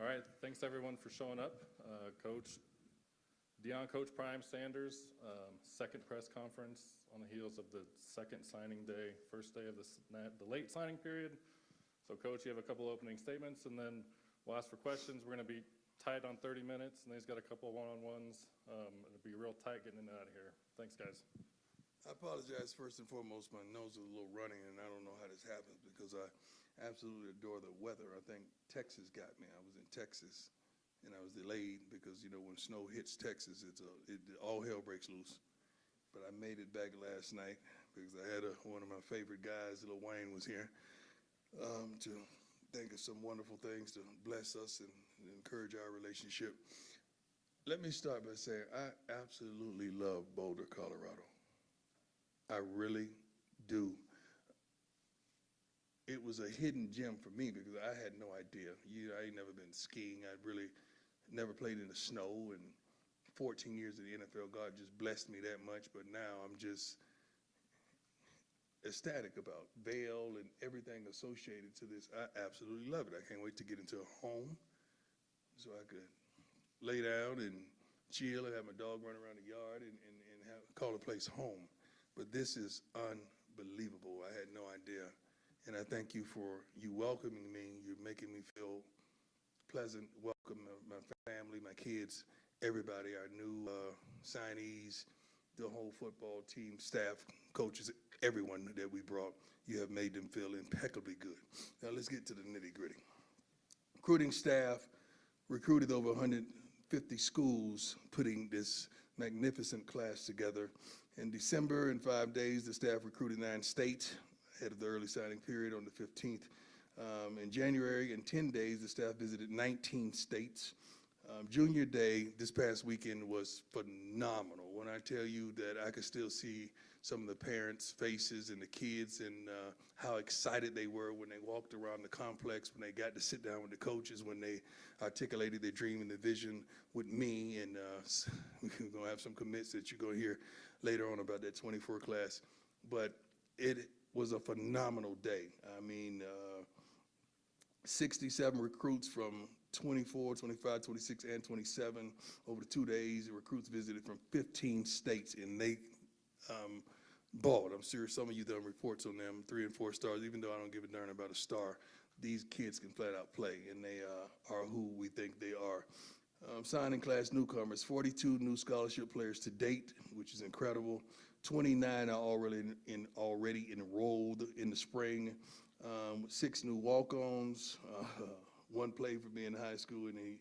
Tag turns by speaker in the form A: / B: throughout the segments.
A: All right, thanks everyone for showing up. Coach Deion, Coach Prime Sanders, second press conference on the heels of the second signing day, first day of the late signing period. So Coach, you have a couple opening statements and then we'll ask for questions. We're gonna be tight on 30 minutes and then he's got a couple one-on-ones. It'll be real tight getting in and out of here. Thanks guys.
B: I apologize first and foremost, my nose is a little running and I don't know how this happens because I absolutely adore the weather. I think Texas got me. I was in Texas and I was delayed because, you know, when snow hits Texas, all hell breaks loose. But I made it back last night because I had one of my favorite guys, Lil Wayne, was here to think of some wonderful things to bless us and encourage our relationship. Let me start by saying I absolutely love Boulder, Colorado. I really do. It was a hidden gem for me because I had no idea. I ain't never been skiing. I really never played in the snow. And 14 years of the NFL, God just blessed me that much. But now I'm just ecstatic about Vail and everything associated to this. I absolutely love it. I can't wait to get into a home so I could lay down and chill and have my dog run around the yard and call the place home. But this is unbelievable. I had no idea. And I thank you for you welcoming me. You're making me feel pleasant. Welcome my family, my kids, everybody, our new signees, the whole football team, staff, coaches, everyone that we brought. You have made them feel impeccably good. Now let's get to the nitty-gritty. Recruiting staff recruited over 150 schools, putting this magnificent class together. In December, in 5 days, the staff recruited 9 states ahead of the early signing period on the 15th. In January, in 10 days, the staff visited 19 states. Junior Day this past weekend was phenomenal. When I tell you that I could still see some of the parents' faces and the kids and how excited they were when they walked around the complex, when they got to sit down with the coaches, when they articulated their dream and their vision with me. And we're going to have some commits that you're going to hear later on about that 24 class. But it was a phenomenal day. I mean, 67 recruits from 24, 25, 26, and 27 over the 2 days. The recruits visited from 15 states, and they balled. I'm sure some of you done reports on them, 3 and 4 stars. Even though I don't give a darn about a star, these kids can flat out play, and they are who we think they are. Signing class newcomers, 42 new scholarship players to date, which is incredible. 29 are already enrolled in the spring. 6 new walk-ons. 1 played for me in high school, and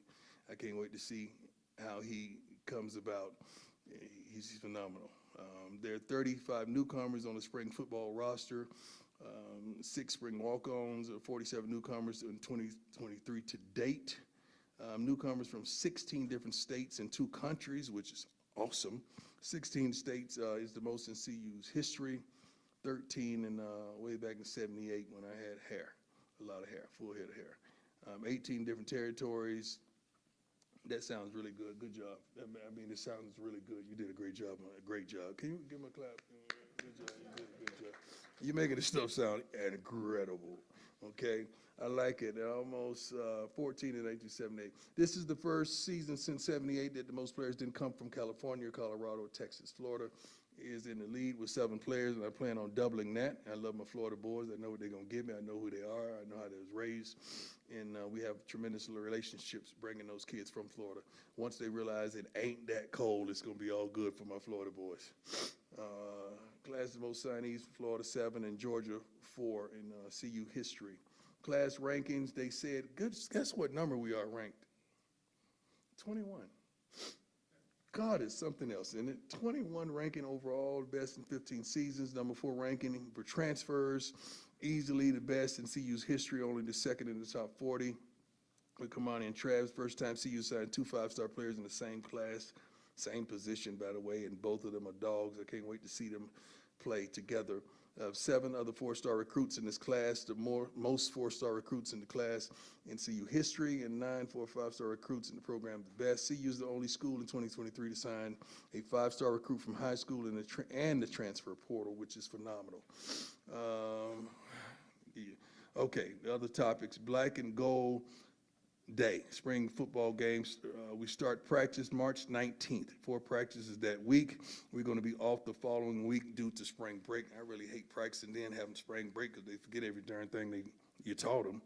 B: I can't wait to see how he comes about. He's phenomenal. There are 35 newcomers on the spring football roster. 6 spring walk-ons, 47 newcomers in 2023 to date. Newcomers from 16 different states and 2 countries, which is awesome. 16 states is the most in CU's history. 13 and way back in '78 when I had hair, a lot of hair, full head of hair. 18 different territories. That sounds really good. Good job. I mean, it sounds really good. You did a great job. A great job. Can you give him a clap? Good job. You did a good job. You're making this stuff sound incredible. Okay, I like it. Almost 14 in 1978. This is the first season since '78 that the most players didn't come from California, Colorado, or Texas. Florida is in the lead with 7 players, and I plan on doubling that. I love my Florida boys. I know what they're going to give me. I know who they are. I know how they was raised. And we have tremendous relationships bringing those kids from Florida. Once they realize it ain't that cold, it's going to be all good for my Florida boys. Class of most signees, Florida 7 and Georgia 4 in CU history. Class rankings, they said, guess what number we are ranked? 21. God is something else, isn't it? 21 ranking overall, best in 15 seasons. Number 4 ranking for transfers, easily the best in CU's history, only the second in the top 40. With Kamani and Travis, first time CU signed 2 5-star players in the same class, same position, by the way, and both of them are dogs. I can't wait to see them play together. 7 other 4-star recruits in this class, the most 4-star recruits in the class in CU history, and 9 4 5-star recruits in the program, the best. CU is the only school in 2023 to sign a 5-star recruit from high school and the transfer portal, which is phenomenal. Yeah. Okay, the other topics, black and gold day. Spring football games, we start practice March 19th. 4 practices that week. We're going to be off the following week due to spring break. I really hate practicing then having spring break because they forget every darn thing you taught them.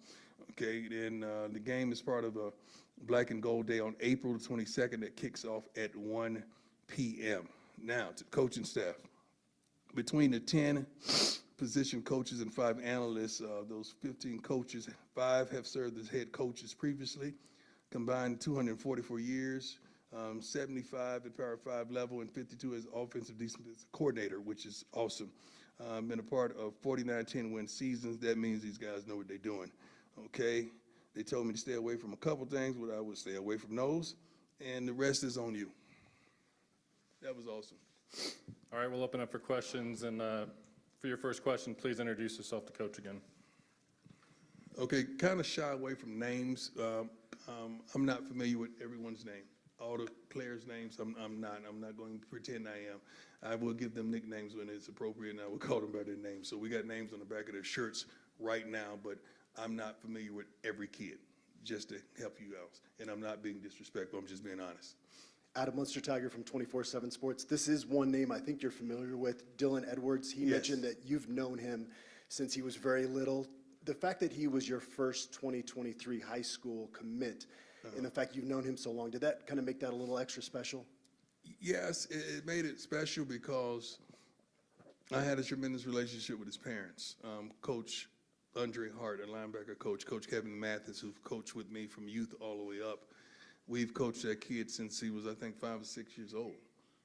B: Okay, then the game is part of a Black and Gold Day on April the 22nd that kicks off at 1 p.m. Now, to the coaching staff. Between the 10 position coaches and 5 analysts, those 15 coaches, 5 have served as head coaches previously, combined 244 years, 75 at Power 5 level, and 52 as offensive defensive coordinator, which is awesome. Been a part of 49 10-win seasons. That means these guys know what they're doing. Okay, they told me to stay away from a couple things, but I would stay away from those, and the rest is on you. That was awesome.
A: All right, we'll open up for questions, and for your first question, please introduce yourself to Coach again.
B: Okay, kind of shy away from names. I'm not familiar with everyone's name. All the players' names, I'm not. I'm not going to pretend I am. I will give them nicknames when it's appropriate, and I will call them by their names. So we got names on the back of their shirts right now, but I'm not familiar with every kid, just to help you out. And I'm not being disrespectful. I'm just being honest.
C: Adam Munster Tiger from 24/7 Sports. This is one name I think you're familiar with, Dylan Edwards. He mentioned that you've known him since he was very little. The fact that he was your first 2023 high school commit, and the fact you've known him so long, did that kind of make that a little extra special?
B: Yes, it made it special because I had a tremendous relationship with his parents. Coach Andre Hart, a linebacker coach, Coach Kevin Mathis, who coached with me from youth all the way up. We've coached that kid since he was, I think, 5 or 6 years old.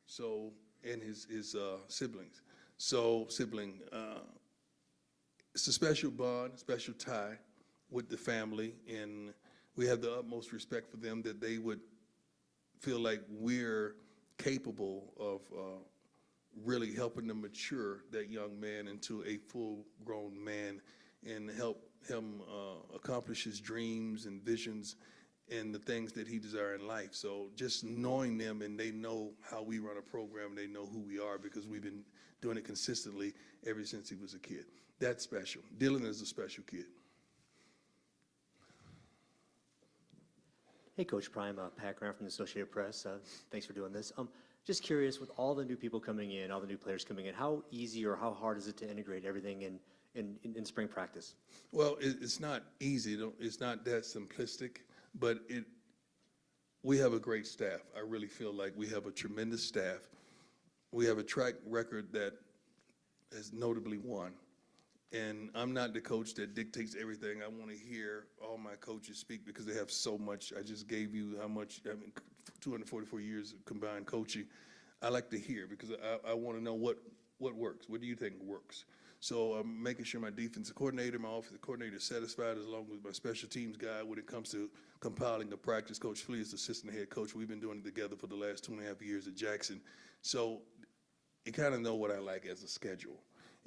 B: So, and his siblings. So, it's a special bond, special tie with the family, and we have the utmost respect for them that they would feel like we're capable of really helping them mature that young man into a full-grown man and help him accomplish his dreams and visions and the things that he desires in life. So just knowing them, and they know how we run a program, they know who we are because we've been doing it consistently ever since he was a kid. That's special. Dylan is a special kid.
D: Hey, Coach Prime, Pat Graham from the Associated Press. Thanks for doing this. Just curious, with all the new people coming in, all the new players coming in, how easy or how hard is it to integrate everything in spring practice?
B: Well, it's not easy. It's not that simplistic, but we have a great staff. I really feel like we have a tremendous staff. We have a track record that has notably won. And I'm not the coach that dictates everything. I want to hear all my coaches speak because they have so much. I just gave you how much, 244 years of combined coaching. I like to hear because I want to know what works. What do you think works? So I'm making sure my defensive coordinator, my offensive coordinator is satisfied, as long as my special teams guy when it comes to compiling the practice. Coach Flea is the assistant head coach. We've been doing it together for the last 2.5 years at Jackson. So you kind of know what I like as a schedule.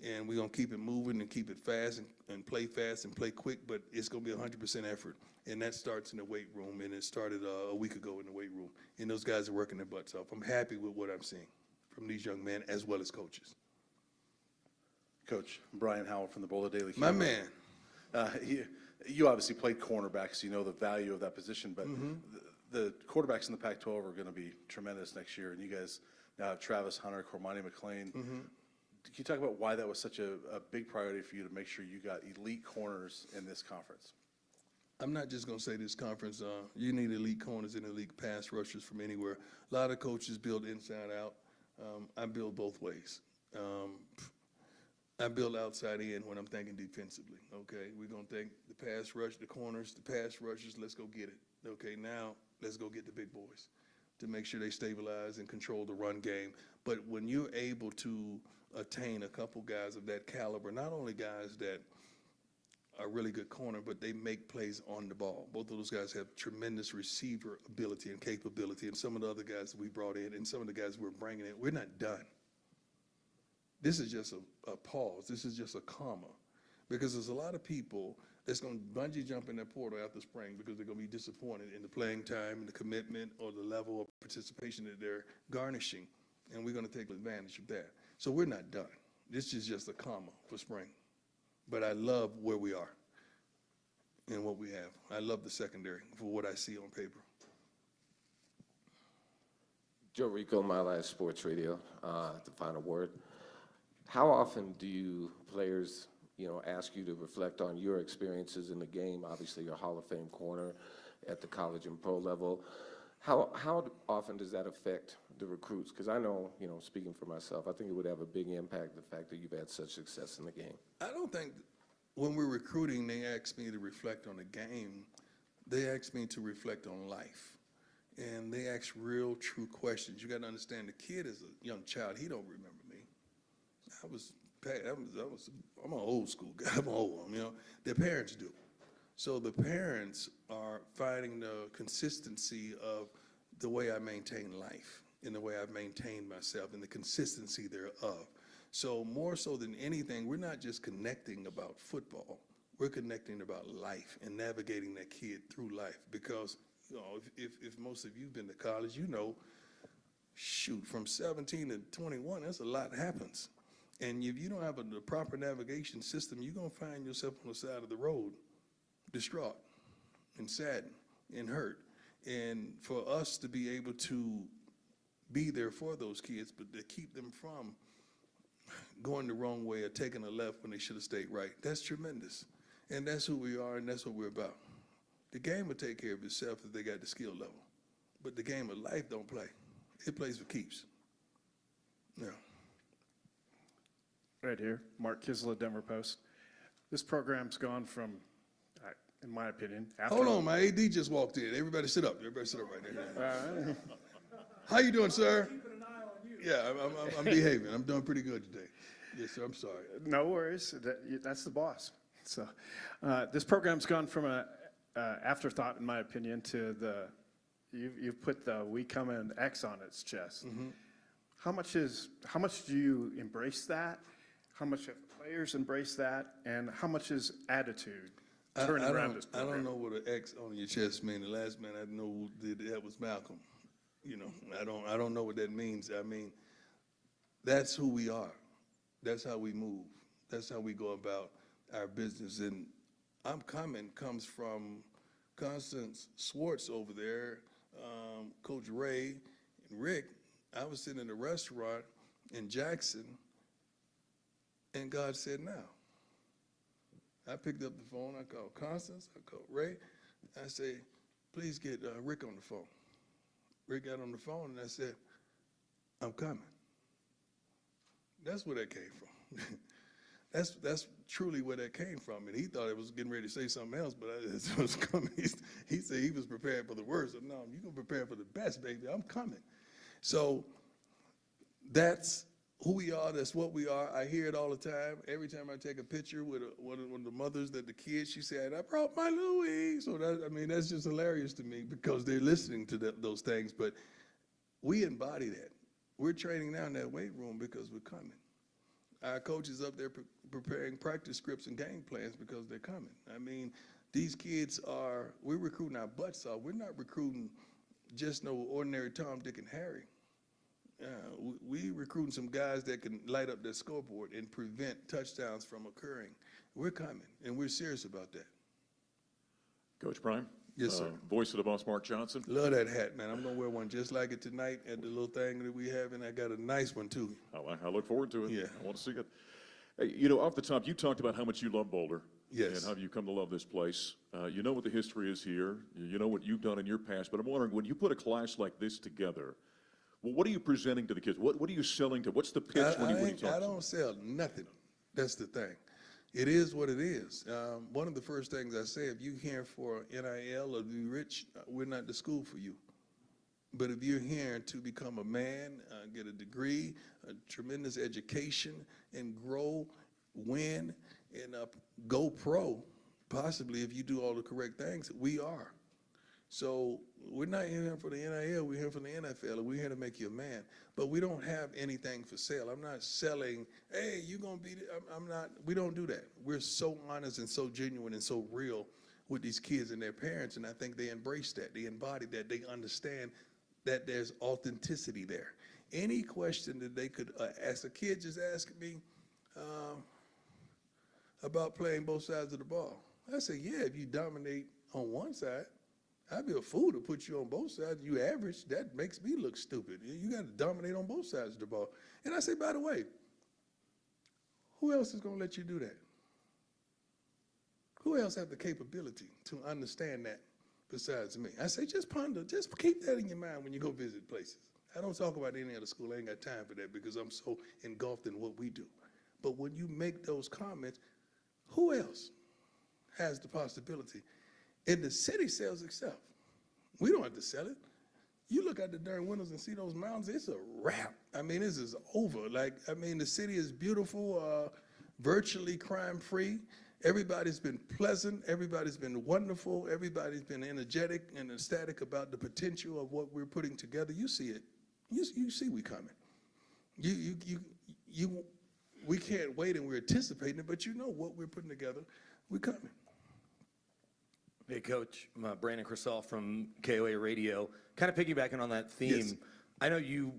B: And we're going to keep it moving and keep it fast and play fast and play quick, but it's going to be 100% effort. And that starts in the weight room, and it started a week ago in the weight room. And those guys are working their butts off. I'm happy with what I'm seeing from these young men as well as coaches.
E: Coach, Brian Howell from the Boulder Daily.
B: My man.
E: You obviously played cornerback, so you know the value of that position, but the quarterbacks in the Pac-12 are going to be tremendous next year, and you guys now have Travis Hunter, Cormani McLean. Can you talk about why that was such a big priority for you to make sure you got elite corners in this conference?
B: I'm not just going to say this conference. You need elite corners and elite pass rushers from anywhere. A lot of coaches build inside out. I build both ways. I build outside in when I'm thinking defensively. Okay, we're going to think the pass rush, the corners, the pass rushers, let's go get it. Okay, now let's go get the big boys to make sure they stabilize and control the run game. But when you're able to attain a couple guys of that caliber, not only guys that are really good corner, but they make plays on the ball. Both of those guys have tremendous receiver ability and capability, and some of the other guys that we brought in and some of the guys we're bringing in, we're not done. This is just a pause. This is just a comma, because there's a lot of people that's going to bungee jump in that portal after spring because they're going to be disappointed in the playing time and the commitment or the level of participation that they're garnishing, and we're going to take advantage of that. So we're not done. This is just a comma for spring, but I love where we are. in what we have. I love the secondary for what I see on paper.
F: Joe Rico, My Life Sports Radio, the final word. How often do you players, ask you to reflect on your experiences in the game? Obviously, you're a Hall of Fame corner at the college and pro level. How often does that affect the recruits? Because I know, speaking for myself, I think it would have a big impact, the fact that you've had such success in the game.
B: I don't think when we're recruiting, they ask me to reflect on the game. They ask me to reflect on life. And they ask real, true questions. You got to understand, the kid is a young child. He don't remember me. I'm an old school guy. I'm old, Their parents do. So the parents are finding the consistency of the way I maintain life and the way I've maintained myself and the consistency thereof. So more so than anything, we're not just connecting about football. We're connecting about life and navigating that kid through life because if most of you've been to college, shoot, from 17 to 21, that's a lot happens. And if you don't have the proper navigation system, you're going to find yourself on the side of the road, distraught and saddened and hurt. And for us to be able to be there for those kids, but to keep them from going the wrong way or taking a left when they should have stayed right, that's tremendous. And that's who we are, and that's what we're about. The game will take care of itself if they got the skill level. But the game of life don't play. It plays for keeps. Yeah.
G: Right here, Mark Kisela, Denver Post. This program's gone from, in my opinion, after...
B: Hold on, my AD just walked in. Everybody sit up. Everybody sit up right there. How you doing, sir? Keeping an eye on you. Yeah, I'm behaving. I'm doing pretty good today. Yes, sir, I'm sorry.
G: No worries. That's the boss. So this program's gone from an afterthought, in my opinion, to you've put the "we come in" X on its chest. Mm-hmm. How much do you embrace that? How much have players embrace that? And how much is attitude turning around this program?
B: I don't know what an X on your chest means. The last man I know that was Malcolm. I don't know what that means. I mean, that's who we are. That's how we move. That's how we go about our business. And I'm coming comes from Constance Swartz over there, Coach Ray and Rick. I was sitting in a restaurant in Jackson, and God said, now. I picked up the phone. I called Constance. I called Ray. I said, please get Rick on the phone. Rick got on the phone, and I said, I'm coming. That's where that came from. That's truly where that came from. And he thought it was getting ready to say something else, but it was coming. He said he was prepared for the worst. No, you're going to prepare for the best, baby. I'm coming. So that's who we are. That's what we are. I hear it all the time. Every time I take a picture with one of the mothers that the kids, she said, I brought my Louie. So that's just hilarious to me because they're listening to those things. But we embody that. We're training now in that weight room because we're coming. Our coaches up there preparing practice scripts and game plans because they're coming. I mean, these kids we're recruiting our butts off. We're not recruiting just no ordinary Tom, Dick, and Harry. We recruiting some guys that can light up their scoreboard and prevent touchdowns from occurring. We're coming, and we're serious about that.
H: Coach Prime?
B: Yes, sir.
H: Voice of the boss, Mark Johnson.
B: Love that hat, man. I'm going to wear one just like it tonight at the little thing that we have, and I got a nice one, too.
H: I look forward to it.
B: Yeah.
H: I want to see it. Hey, off the top, you talked about how much you love Boulder.
B: Yes.
H: And how you come to love this place. You know what the history is here. You know what you've done in your past. But I'm wondering, when you put a class like this together, well, what are you presenting to the kids? What are you selling to? What's the pitch when you talk to them?
B: I don't sell nothing. That's the thing. It is what it is. One of the first things I say, if you're here for NIL or to be rich, we're not the school for you. But if you're here to become a man, get a degree, a tremendous education, and grow, win, and go pro, possibly if you do all the correct things, we are. So we're not here for the NIL, we're here for the NFL, and we're here to make you a man. But we don't have anything for sale. I'm not selling, hey, you're going to be, I'm not, we don't do that. We're so honest and so genuine and so real with these kids and their parents, and I think they embrace that, they embody that, they understand that there's authenticity there. Any question that they could ask, a kid just asking me about playing both sides of the ball. I say, yeah, if you dominate on one side, I'd be a fool to put you on both sides. You average, that makes me look stupid. You got to dominate on both sides of the ball. And I say, by the way, who else is going to let you do that? Who else have the capability to understand that besides me? I say, just ponder, just keep that in your mind when you go visit places. I don't talk about any other school. I ain't got time for that because I'm so engulfed in what we do. But when you make those comments, who else has the possibility? And the city sells itself. We don't have to sell it. You look at the darn windows and see those mountains, it's a wrap. I mean, this is over. Like, I mean, the city is beautiful, virtually crime-free. Everybody's been pleasant. Everybody's been wonderful. Everybody's been energetic and ecstatic about the potential of what we're putting together. You see it. You see we coming. We can't wait and we're anticipating it, but you know what we're putting together. We're coming.
I: Hey, Coach, Brandon Crisall from KOA Radio. Kind of piggybacking on that theme,
B: Yes.
I: I know you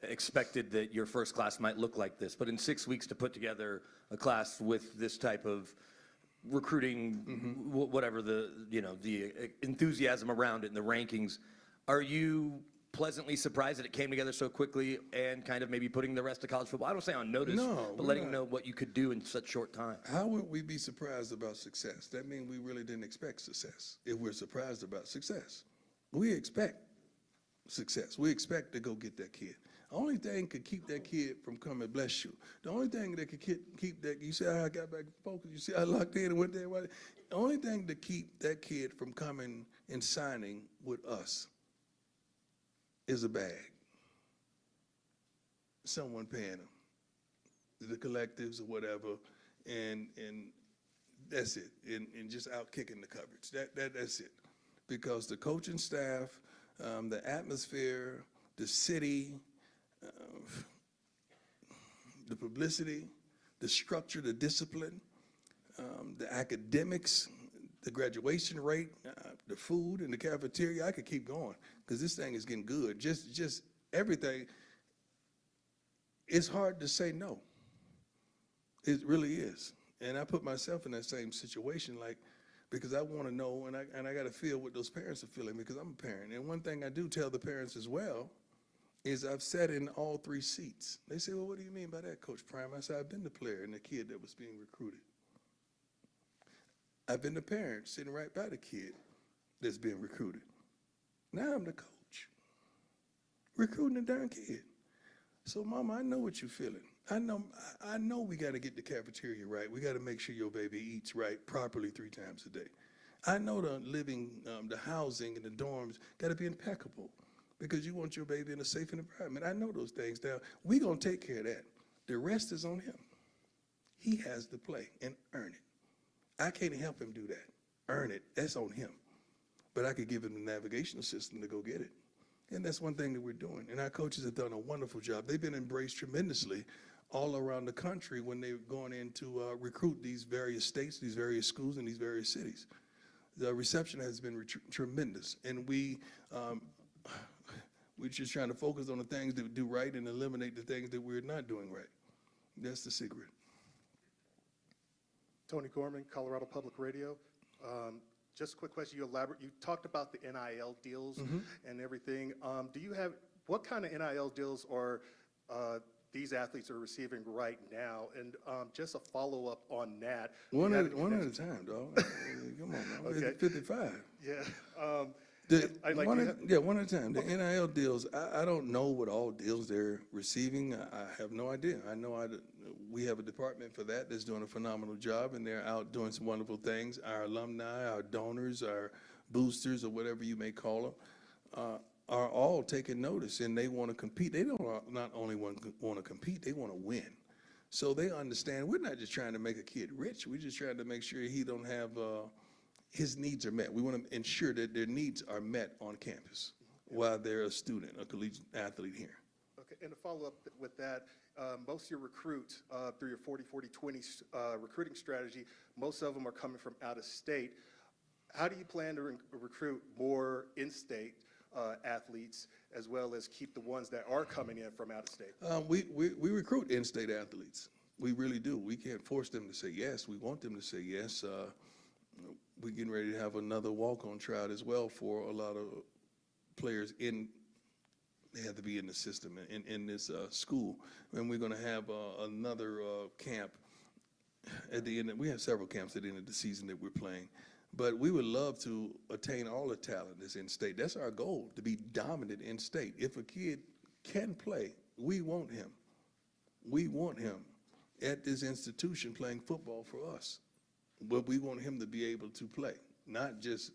I: expected that your first class might look like this, but in 6 weeks to put together a class with this type of recruiting, whatever the enthusiasm around it and the rankings, are you pleasantly surprised that it came together so quickly and kind of maybe putting the rest of college football, I don't say on notice,
B: No,
I: but
B: we're
I: letting
B: not.
I: them know what you could do in such short time?
B: How would we be surprised about success? That means we really didn't expect success if we're surprised about success. We expect success. We expect to go get that kid. The only thing could keep that kid from coming, bless you. The only thing that could keep that, you see how I got back focused? You see how I locked in and went there? The only thing to keep that kid from coming and signing with us is a bag. Someone paying him. The collectives or whatever, and that's it. And just out kicking the coverage. That's it. Because the coaching staff, the atmosphere, the city, the publicity, the structure, the discipline, the academics, the graduation rate, the food in the cafeteria, I could keep going because this thing is getting good. Just everything. It's hard to say no. It really is. And I put myself in that same situation, like, because I want to know and I got to feel what those parents are feeling because I'm a parent. And one thing I do tell the parents as well is I've sat in all three seats. They say, well, what do you mean by that, Coach Prime? I said, I've been the player and the kid that was being recruited. I've been the parent sitting right by the kid that's being recruited. Now I'm the coach, recruiting the darn kid. So, Mama, I know what you're feeling. I know we got to get the cafeteria right. We got to make sure your baby eats right properly 3 times a day. I know the living, the housing and the dorms got to be impeccable because you want your baby in a safe environment. I know those things. Now, we're going to take care of that. The rest is on him. He has to play and earn it. I can't help him do that. Earn it. That's on him. But I could give him the navigational system to go get it. And that's one thing that we're doing. And our coaches have done a wonderful job. They've been embraced tremendously all around the country when they're going in to recruit these various states, these various schools, and these various cities. The reception has been tremendous. And we're just trying to focus on the things that we do right and eliminate the things that we're not doing right. That's the secret.
J: Tony Gorman, Colorado Public Radio. Just a quick question. You talked about the NIL deals and everything. What kind of NIL deals are these athletes are receiving right now? And just a follow-up on that.
B: One at a time, dog. Come on, man.
J: Okay.
B: 55.
J: Yeah.
B: One at a time. The NIL deals, I don't know what all deals they're receiving. I have no idea. I know we have a department for that that's doing a phenomenal job, and they're out doing some wonderful things. Our alumni, our donors, our boosters, or whatever you may call them, are all taking notice, and they want to compete. They don't not only want to compete, they want to win. So they understand we're not just trying to make a kid rich. We're just trying to make sure he don't have his needs are met. We want to ensure that their needs are met on campus while they're a student, a collegiate athlete here.
J: Okay, and to follow up with that, most of your recruits through your 40-40-20 recruiting strategy, most of them are coming from out of state. How do you plan to recruit more in-state athletes as well as keep the ones that are coming in from out of state?
B: We recruit in-state athletes. We really do. We can't force them to say yes. We want them to say yes. we're getting ready to have another walk-on tryout as well for a lot of players they have to be in the system in this school. And we're going to have another camp at the end. We have several camps at the end of the season that we're playing. But we would love to attain all the talent that's in state. That's our goal, to be dominant in state. If a kid can play, we want him. We want him at this institution playing football for us. But we want him to be able to play, not just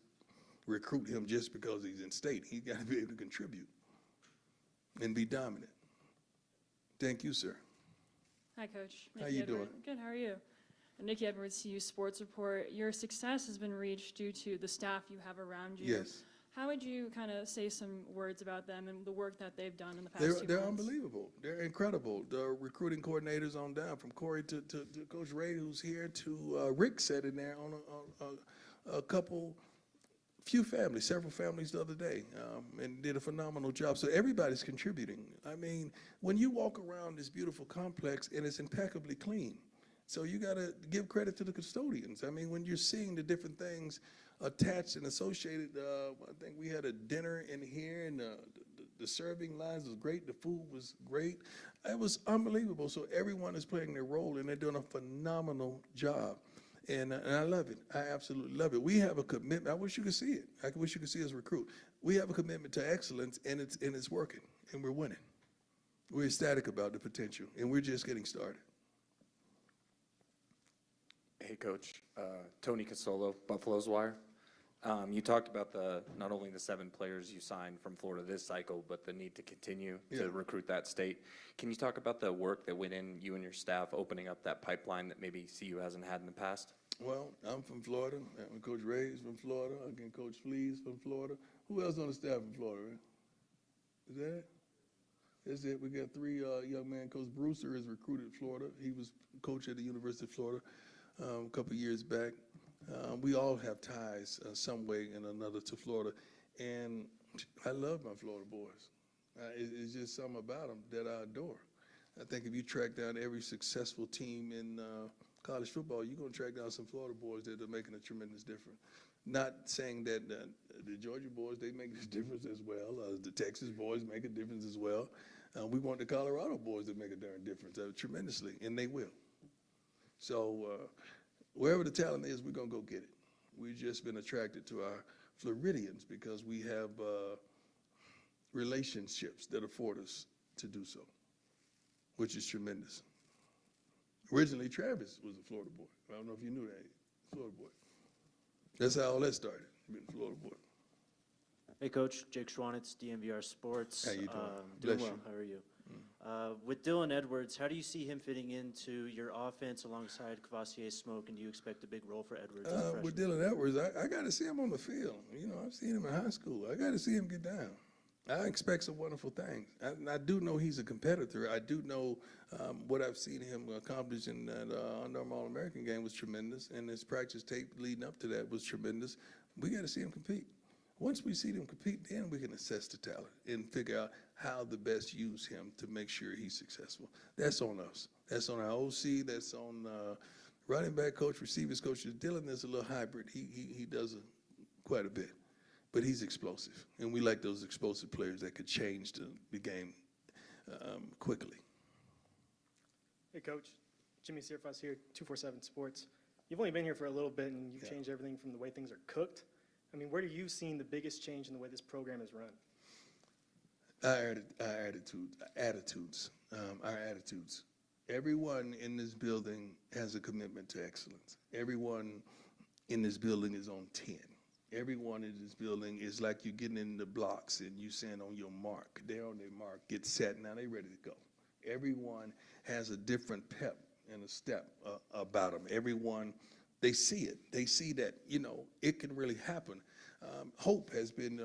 B: recruit him just because he's in state. He's got to be able to contribute and be dominant. Thank you, sir.
K: Hi, Coach.
B: How
K: Nikki
B: you
K: Edwards.
B: doing?
K: Good, how are you? Nikki Edwards, CU Sports Report. Your success has been reached due to the staff you have around you.
B: Yes.
K: How would you kind of say some words about them and the work that they've done in the past 2 months?
B: They're unbelievable. They're incredible. The recruiting coordinators on down, from Corey to Coach Ray, who's here, to Rick sat in there on few families, several families the other day, and did a phenomenal job. So everybody's contributing. I mean, when you walk around this beautiful complex and it's impeccably clean, so you got to give credit to the custodians. I mean, when you're seeing the different things attached and associated, I think we had a dinner in here, and the serving lines was great. The food was great. It was unbelievable. So everyone is playing their role, and they're doing a phenomenal job. And I love it. I absolutely love it. We have a commitment. I wish you could see it. I wish you could see us recruit. We have a commitment to excellence, and it's working, and we're winning. We're ecstatic about the potential, and we're just getting started.
L: Hey, Coach. Tony Casolo, Buffalo's Wire. You talked about not only the 7 players you signed from Florida this cycle, but the need to continue to recruit that state. Can you talk about the work that went in, you and your staff, opening up that pipeline that maybe CU hasn't had in the past?
B: Well, I'm from Florida. Coach Ray's from Florida. Again, Coach Flea's from Florida. Who else on the staff from Florida, right? Is that it? That's it. We got 3 young men. Coach Brewster is recruited Florida. He was coach at the University of Florida a couple of years back. We all have ties some way and another to Florida, and I love my Florida boys. It's just something about them that I adore. I think if you track down every successful team in college football, you're going to track down some Florida boys that are making a tremendous difference. Not saying that the Georgia boys, they make a difference as well. The Texas boys make a difference as well. We want the Colorado boys to make a darn difference tremendously, and they will. So wherever the talent is, we're going to go get it. We've just been attracted to our Floridians because we have relationships that afford us to do so, which is tremendous. Originally, Travis was a Florida boy. I don't know if you knew that. Florida boy. That's how all that started, being a Florida boy.
M: Hey, Coach. Jake Schwanitz, DMVR Sports.
B: How you doing?
M: Doing
B: Bless
M: well.
B: you.
M: How are you? With Dylan Edwards, how do you see him fitting into your offense alongside Kvassier Smoke, and do you expect a big role for Edwards as a freshman?
B: With Dylan Edwards, I got to see him on the field. You know, I've seen him in high school. I got to see him get down. I expect some wonderful things. I do know he's a competitor. I do know what I've seen him accomplish in that Under Armour All-American game was tremendous, and his practice tape leading up to that was tremendous. We got to see him compete. Once we see him compete, then we can assess the talent and figure out how to best use him to make sure he's successful. That's on us. That's on our OC. That's on running back coach, receivers coach. Dylan is a little hybrid. He does quite a bit, but he's explosive, and we like those explosive players that could change the game quickly.
N: Hey, Coach. Jimmy Searfoss here, 247 Sports. You've only been here for a little bit, and you've changed everything from the way things are cooked. I mean, where do you seen the biggest change in the way this program is run?
B: Our attitudes. Everyone in this building has a commitment to excellence. Everyone in this building is on 10. Everyone in this building is like you're getting in the blocks and you saying on your mark. They're on their mark. Get set. Now they're ready to go. Everyone has a different pep and a step about them. Everyone, they see it. They see that, you know, it can really happen. Hope has been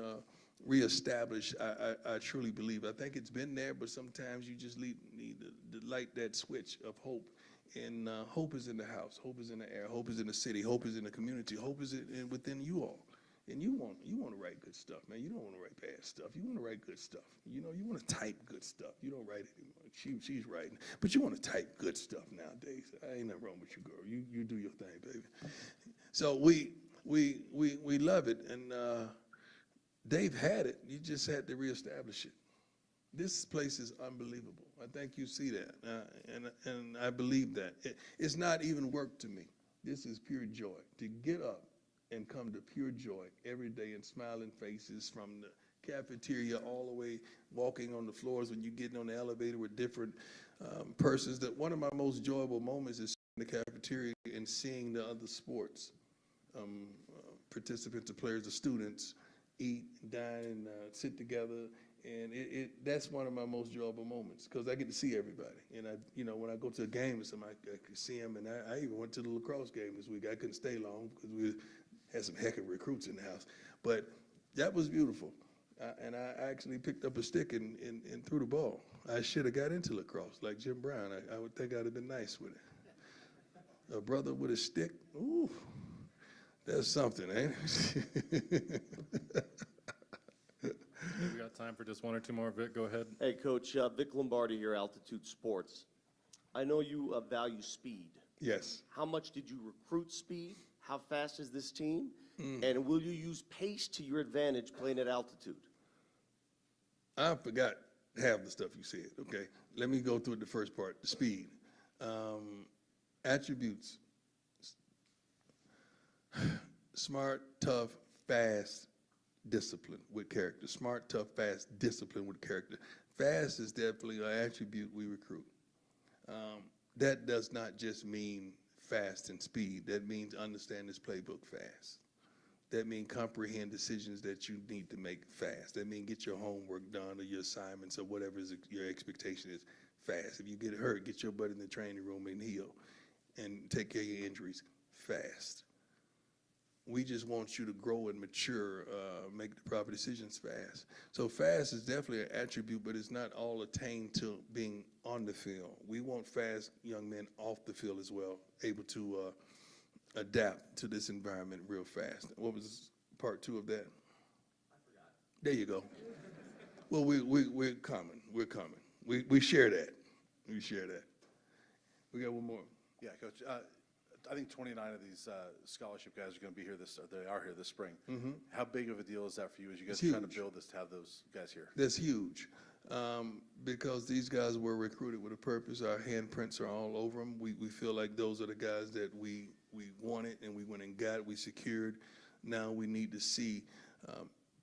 B: reestablished, I truly believe. I think it's been there, but sometimes you just need to light that switch of hope. And hope is in the house. Hope is in the air. Hope is in the city. Hope is in the community. Hope is within you all. And you want to write good stuff, man. You don't want to write bad stuff. You want to write good stuff. You know, you want to type good stuff. You don't write it anymore. She's writing. But you want to type good stuff nowadays. Ain't nothing wrong with you, girl. You do your thing, baby. So we love it, and they've had it. You just had to reestablish it. This place is unbelievable. I think you see that, and I believe that. It's not even work to me. This is pure joy. To get up and come to pure joy every day and smiling faces from the cafeteria all the way walking on the floors when you're getting on the elevator with different persons. That one of my most enjoyable moments is in the cafeteria and seeing the other sports participants, the players, the students eat, dine, and sit together. And that's one of my most enjoyable moments because I get to see everybody. And when I go to a game with somebody, I can see them. And I even went to the lacrosse game this week. I couldn't stay long because we had some heck of recruits in the house. But that was beautiful. And I actually picked up a stick and threw the ball. I should have got into lacrosse like Jim Brown. I would think I'd have been nice with it. A brother with a stick, ooh, that's something, ain't it?
A: We got time for just one or two more. Vic, go ahead.
O: Hey, Coach, Vic Lombardi here, Altitude Sports. I know you value speed.
B: Yes.
O: How much did you recruit speed? How fast is this team? And will you use pace to your advantage playing at altitude?
B: I forgot half the stuff you said, okay? Let me go through the first part, the speed. Attributes. Smart, tough, fast, discipline with character. Smart, tough, fast, discipline with character. Fast is definitely an attribute we recruit. That does not just mean fast and speed. That means understand this playbook fast. That means comprehend decisions that you need to make fast. That means get your homework done or your assignments or whatever your expectation is fast. If you get hurt, get your butt in the training room and heal and take care of your injuries fast. We just want you to grow and mature, make the proper decisions fast. So fast is definitely an attribute, but it's not all attained to being on the field. We want fast young men off the field as well, able to adapt to this environment real fast. What was part two of that? I forgot. There you go. Well, we're coming. We're coming. We share that. We share that. We got one more.
E: Yeah, Coach. I think 29 of these scholarship guys are going to be here they are here this spring. How big of a deal is that for you as you guys are trying to build this to have those guys here?
B: That's huge because these guys were recruited with a purpose. Our handprints are all over them. We feel like those are the guys that we wanted and we went and got, we secured. Now we need to see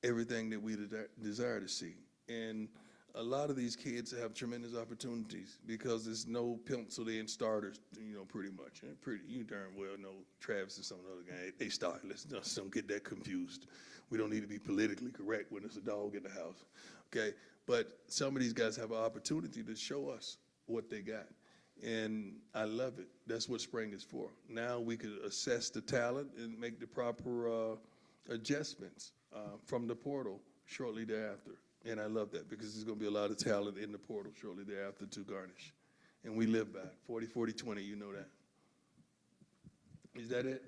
B: everything that we desire to see. And a lot of these kids have tremendous opportunities because there's no penciled in starters, pretty much. And you darn well know Travis and some of the other guys, they start. Let's don't get that confused. We don't need to be politically correct when there's a dog in the house, okay? But some of these guys have an opportunity to show us what they got. And I love it. That's what spring is for. Now we could assess the talent and make the proper adjustments from the portal shortly thereafter. And I love that because there's going to be a lot of talent in the portal shortly thereafter to garnish. And we live by it. 40, 40, 20, you know that. Is that it?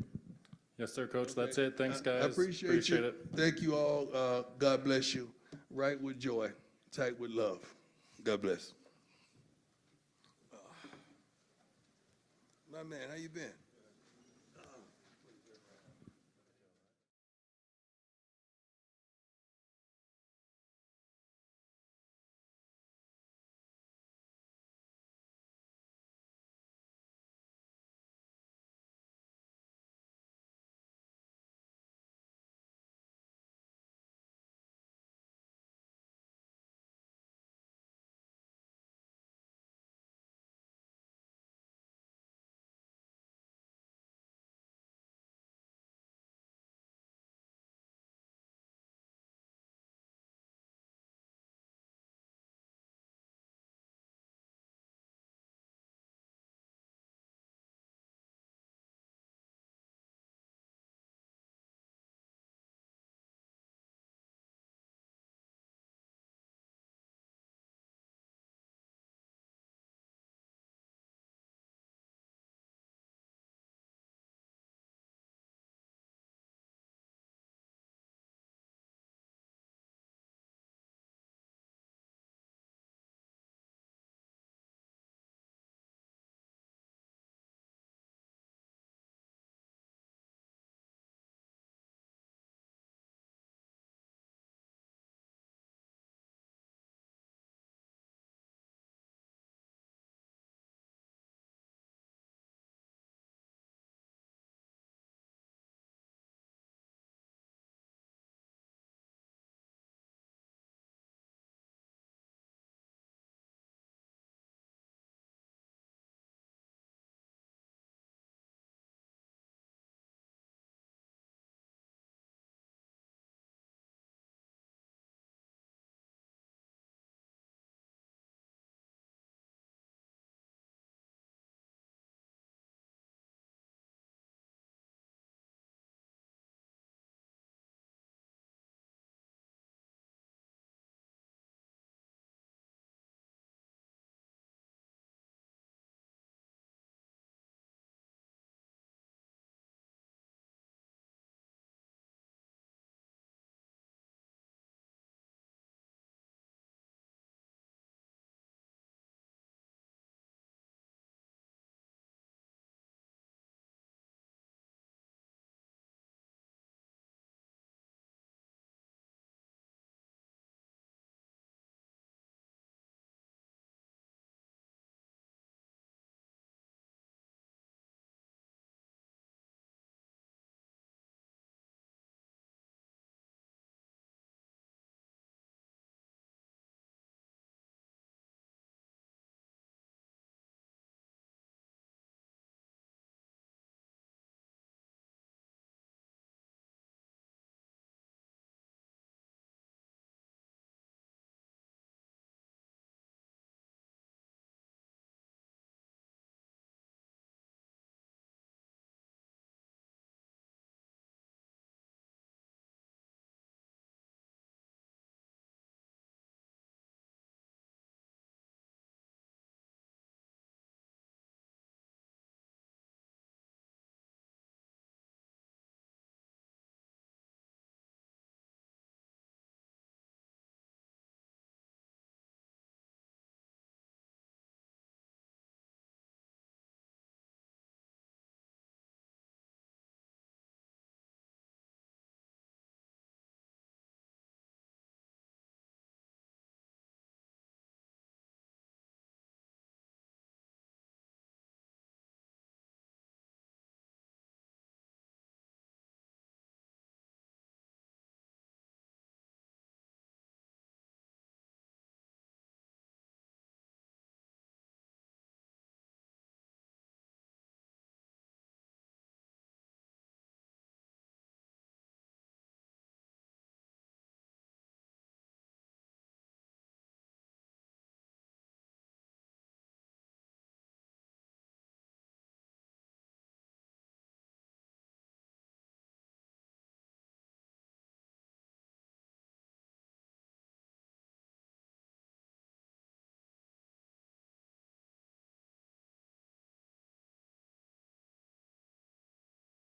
A: Yes, sir, Coach. That's it. Thanks, guys.
B: I appreciate you.
A: it.
B: Thank you all. God bless you. Right with joy, tight with love. God bless. My man, how you been?